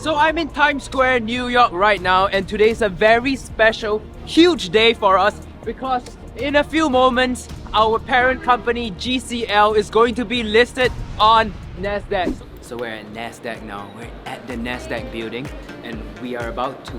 So I'm in Times Square, New York right now, and today's a very special, huge day for us because in a few moments, our parent company GCL is going to be listed on Nasdaq. So we're at Nasdaq now. We're at the Nasdaq building and we are about to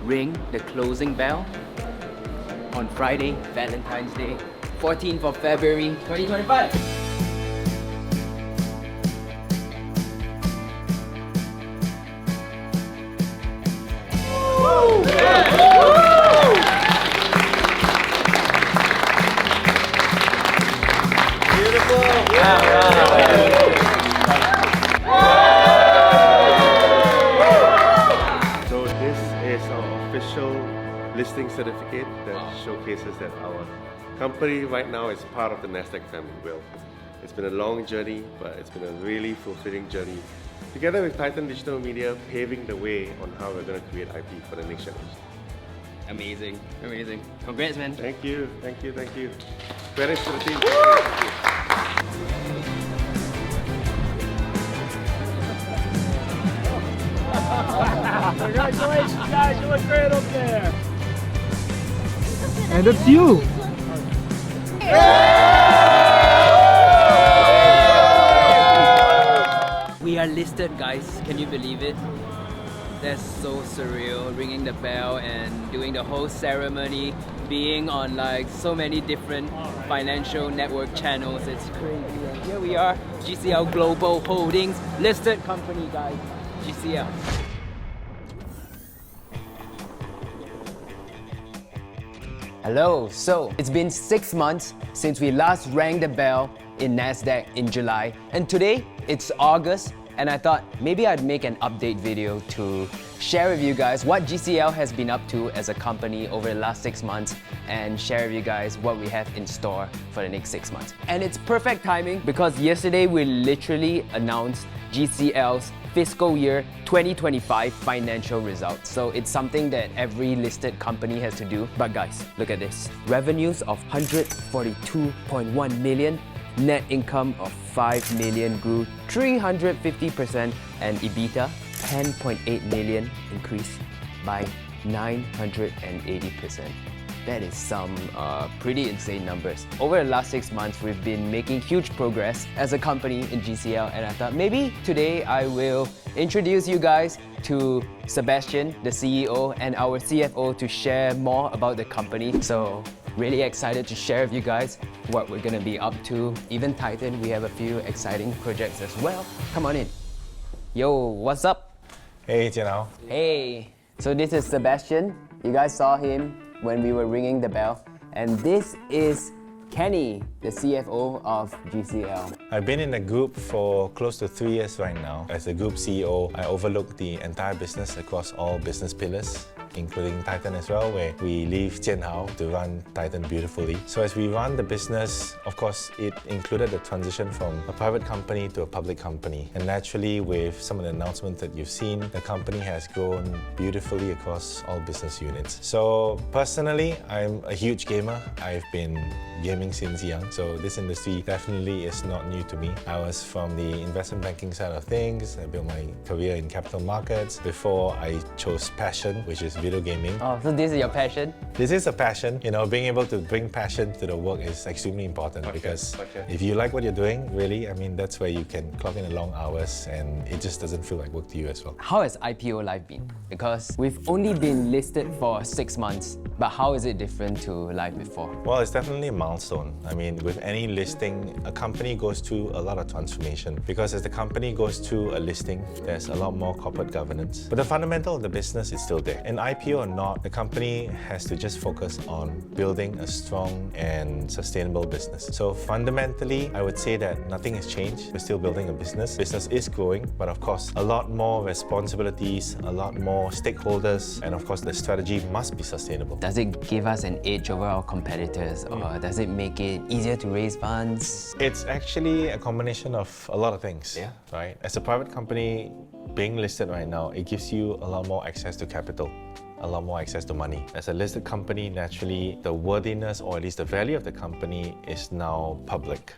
ring the closing bell on Friday, Valentine's Day, 14th of February, 2025. So this is our official listing certificate that showcases that our company right now is part of the Nasdaq family. Well, it's been a long journey, but it's been a really fulfilling journey. Together with Titan Digital Media, paving the way on how we're going to create IP for the next generation. Amazing, amazing. Congrats, man. Thank you, thank you, thank you. Credits to the team. Congratulations, guys! You look great up there. And it's you. We are listed, guys. Can you believe it? That's so surreal, ringing the bell and doing the whole ceremony, being on like so many different financial network channels. It's crazy. And here we are, GCL Global Holdings, listed company, guys. GCL. Hello, so it's been 6 months since we last rang the bell in Nasdaq in July, and today it's August, and I thought maybe I'd make an update video to share with you guys what GCL has been up to as a company over the last 6 months and share with you guys what we have in store for the next 6 months. And it's perfect timing because yesterday we literally announced GCL's fiscal year 2025 financial results. So it's something that every listed company has to do. But guys, look at this. Revenues of 142.1 million, net income of 5 million grew 350%, and EBITDA 10.8 million increased by 980%. That is some pretty insane numbers. Over the last 6 months, we've been making huge progress as a company in GCL, and I thought maybe today I will introduce you guys to Sebastian, the CEO, and our CFO to share more about the company. So really excited to share with you guys what we're gonna be up to. Even Titan, we have a few exciting projects as well. Come on in. Yo, what's up? Hey, Jianao. Hey, so this is Sebastian. You guys saw him when we were ringing the bell. And this is Kenny, the CFO of GCL. I've been in the group for close to 3 years right now. As the group CEO, I overlook the entire business across all business pillars, including Titan as well, where we leave Jianhao to run Titan beautifully. So as we run the business, of course, it included the transition from a private company to a public company. And naturally, with some of the announcements that you've seen, the company has grown beautifully across all business units. So personally, I'm a huge gamer. I've been gaming since young, so this industry definitely is not new to me. I was from the investment banking side of things. I built my career in capital markets before I chose passion, which is video gaming. Oh, so this is your passion? This is a passion. You know, being able to bring passion to the work is extremely important because if you like what you're doing, really, I mean, that's where you can clock in the long hours and it just doesn't feel like work to you as well. How has IPO life been? Because we've only been listed for 6 months, but how is it different to life before? Well, it's definitely a milestone. I mean, with any listing, a company goes through a lot of transformation because as the company goes through a listing, there's a lot more corporate governance. But the fundamental of the business is still there. An IPO or not, the company has to just focus on building a strong and sustainable business. So fundamentally, I would say that nothing has changed. We're still building a business. Business is growing, but of course, a lot more responsibilities, a lot more stakeholders, and of course, the strategy must be sustainable. Does it give us an edge over our competitors, or does it make it easier to raise funds? It's actually a combination of a lot of things, right? As a private company being listed right now, it gives you a lot more access to capital. a lot more access to money. As a listed company, naturally, the worthiness or at least the value of the company is now public,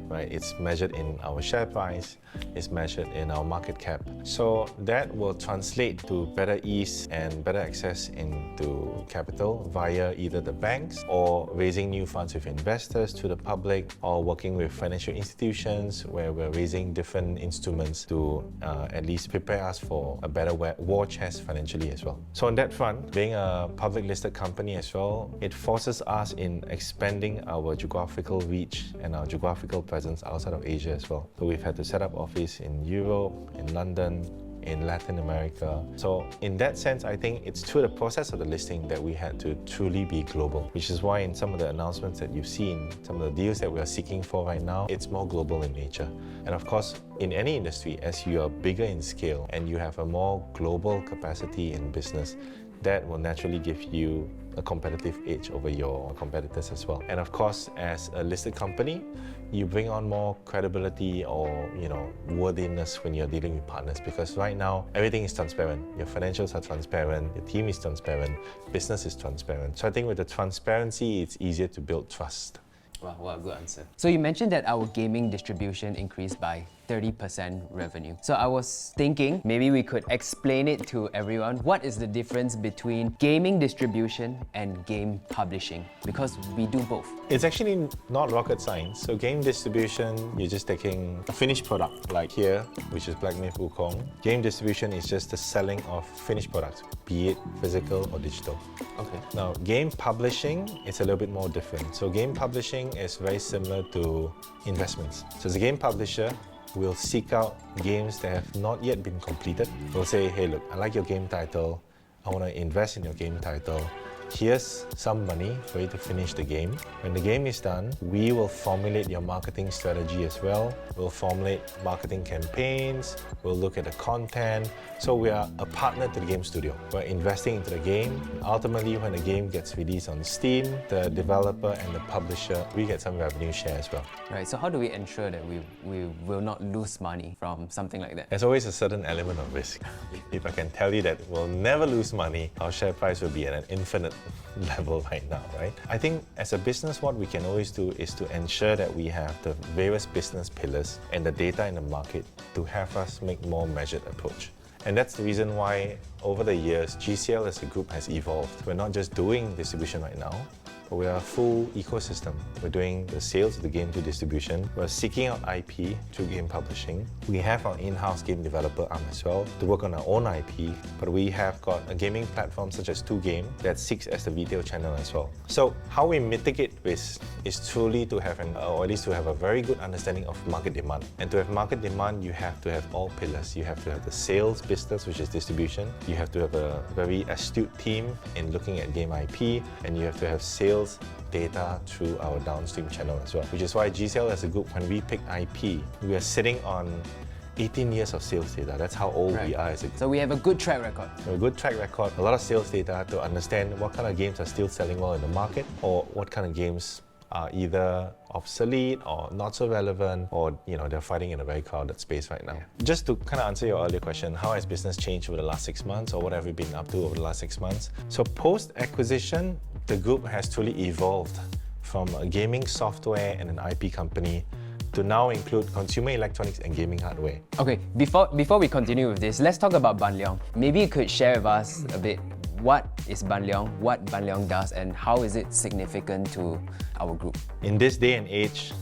right? It's measured in our share price, it's measured in our market cap. So that will translate to better ease and better access into capital via either the banks or raising new funds with investors to the public, or working with financial institutions where we're raising different instruments to at least prepare us for a better war chest financially as well. So on that front, being a public listed company as well, it forces us in expanding our geographical reach and our geographical presence outside of Asia as well. So we've had to set up office in Europe, in London, in Latin America. So in that sense, I think it's through the process of the listing that we had to truly be global, which is why in some of the announcements that you've seen, some of the deals that we are seeking for right now, it's more global in nature. And of course, in any industry, as you are bigger in scale and you have a more global capacity in business, that will naturally give you a competitive edge over your competitors as well. And of course, as a listed company, you bring on more credibility or worthiness when you're dealing with partners, because right now everything is transparent. Your financials are transparent, your team is transparent, business is transparent. So I think with the transparency, it's easier to build trust. Wow, what a good answer. So you mentioned that our gaming distribution increased by 30% revenue. So I was thinking maybe we could explain it to everyone. What is the difference between gaming distribution and game publishing? Because we do both. It's actually not rocket science. So game distribution, you're just taking a finished product, like here, which is Black Myth Wukong. Game distribution is just the selling of finished products, be it physical or digital. Okay. Now, game publishing is a little bit more different. So game publishing is very similar to investments. So as a game publisher, we'll seek out games that have not yet been completed. We'll say, hey, look, I like your game title. I want to invest in your game title. Here's some money for you to finish the game. When the game is done, we will formulate your marketing strategy as well. We'll formulate marketing campaigns. We'll look at the content. So we are a partner to the game studio. We're investing into the game. Ultimately, when the game gets released on Steam, the developer and the publisher, we get some revenue share as well. Right, so how do we ensure that we will not lose money from something like that? There's always a certain element of risk. If I can tell you that we'll never lose money, our share price will be at an infinite level right now, right? I think as a business, what we can always do is to ensure that we have the various business pillars and the data in the market to have us make more measured approach. And that's the reason why over the years, GCL as a group has evolved. We're not just doing distribution right now, but we are a full ecosystem. We're doing the sales of the game to distribution. We're seeking out IP through game publishing. We have our in-house game developer arm as well to work on our own IP, but we have got a gaming platform such as 2Game that seeks as the retail channel as well. So how we mitigate risk is truly to have or at least to have a very good understanding of market demand. And to have market demand, you have to have all pillars. You have to have the sales business, which is distribution. You have to have a very astute team in looking at game IP, and you have to have sales data through our downstream channel as well. Which is why GCL as a group, when we pick IP, we are sitting on 18 years of sales data. That's how old we are as a group. So we have a good track record. A good track record, a lot of sales data to understand what kind of games are still selling well in the market, or what kind of games are either obsolete or not so relevant, or they're fighting in a very crowded space right now. Just to kind of answer your earlier question, how has business changed over the last 6 months, or what have we been up to over the last 6 months? So post-acquisition, the group has truly evolved from a gaming software and an IP company to now include consumer electronics and gaming hardware. Okay, before we continue with this, let's talk about Ban Leong. Maybe you could share with us a bit, what is Ban Leong, what Ban Leong does, and how is it significant to our group? In this day and age,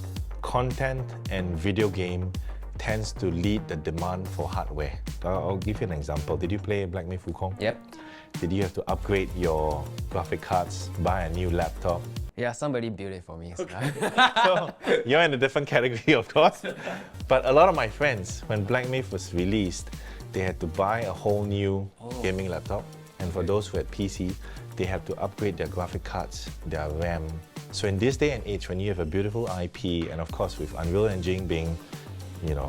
content and video game tends to lead the demand for hardware. I'll give you an example. Did you play Black Myth Wukong? Yep. Did you have to upgrade your graphic cards, buy a new laptop? Yeah, somebody built it for me. Okay. So you're in a different category, of course. But a lot of my friends, when Black Myth was released, they had to buy a whole new gaming laptop. And for those who had PC, they had to upgrade their graphic cards, their RAM. So in this day and age, when you have a beautiful IP, and of course with Unreal Engine being,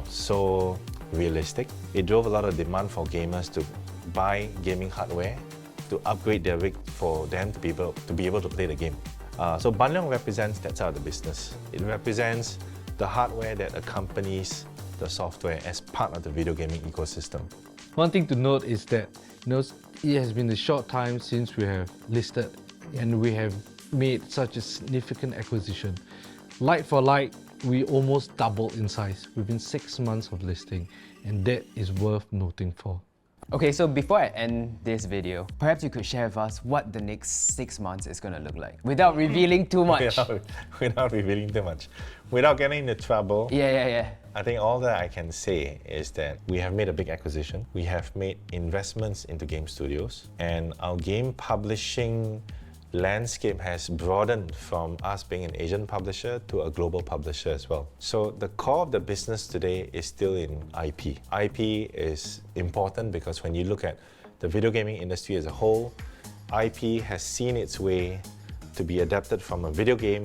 so realistic, it drove a lot of demand for gamers to buy gaming hardware to upgrade their rig for them to be able to play the game. So Ban Leong represents that side of the business. It represents the hardware that accompanies the software as part of the video gaming ecosystem. One thing to note is that it has been a short time since we have listed and we have made such a significant acquisition. Like for like, we almost doubled in size within 6 months of listing, and that is worth noting for. Okay, so before I end this video, perhaps you could share with us what the next 6 months is going to look like without revealing too much. Without revealing too much. Without getting into trouble. Yeah. I think all that I can say is that we have made a big acquisition. We have made investments into game studios, and our game publishing landscape has broadened from us being an Asian publisher to a global publisher as well. So the core of the business today is still in IP. IP is important because when you look at the video gaming industry as a whole, IP has seen its way to be adapted from a video game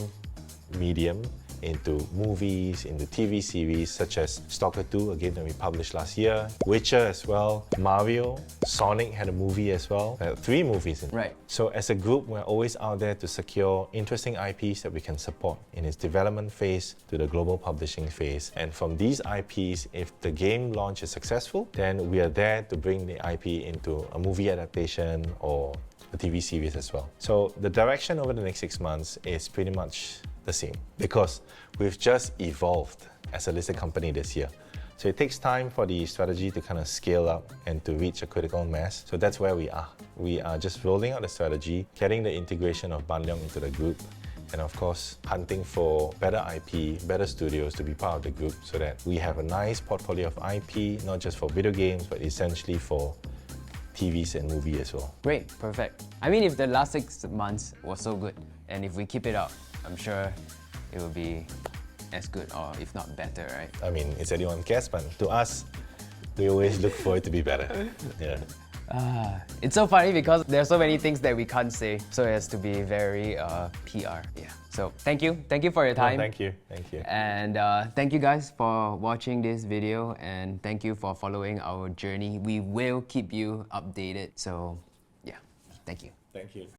medium into movies, into TV series such as Stalker 2, a game that we published last year, Witcher as well, Mario, Sonic had a movie as well, 3 movies. Right. So as a group, we're always out there to secure interesting IPs that we can support in its development phase to the global publishing phase. And from these IPs, if the game launch is successful, then we are there to bring the IP into a movie adaptation or a TV series as well. So the direction over the next 6 months is pretty much the same because we've just evolved as a listed company this year. So it takes time for the strategy to kind of scale up and to reach a critical mass. So that's where we are. We are just rolling out the strategy, getting the integration of Ban Leong into the group, and of course, hunting for better IP, better studios to be part of the group so that we have a nice portfolio of IP, not just for video games, but essentially for TVs and movie as well. Great, perfect. I mean, if the last 6 months was so good, and if we keep it up, I'm sure it will be as good or if not better, right? I mean, it's anyone's guess, but to us, we always look for it to be better. Yeah. It's so funny because there are so many things that we can't say, so it has to be very PR. Yeah. So thank you for your time. Oh, thank you. And thank you guys for watching this video, and thank you for following our journey. We will keep you updated. So yeah, thank you. Thank you.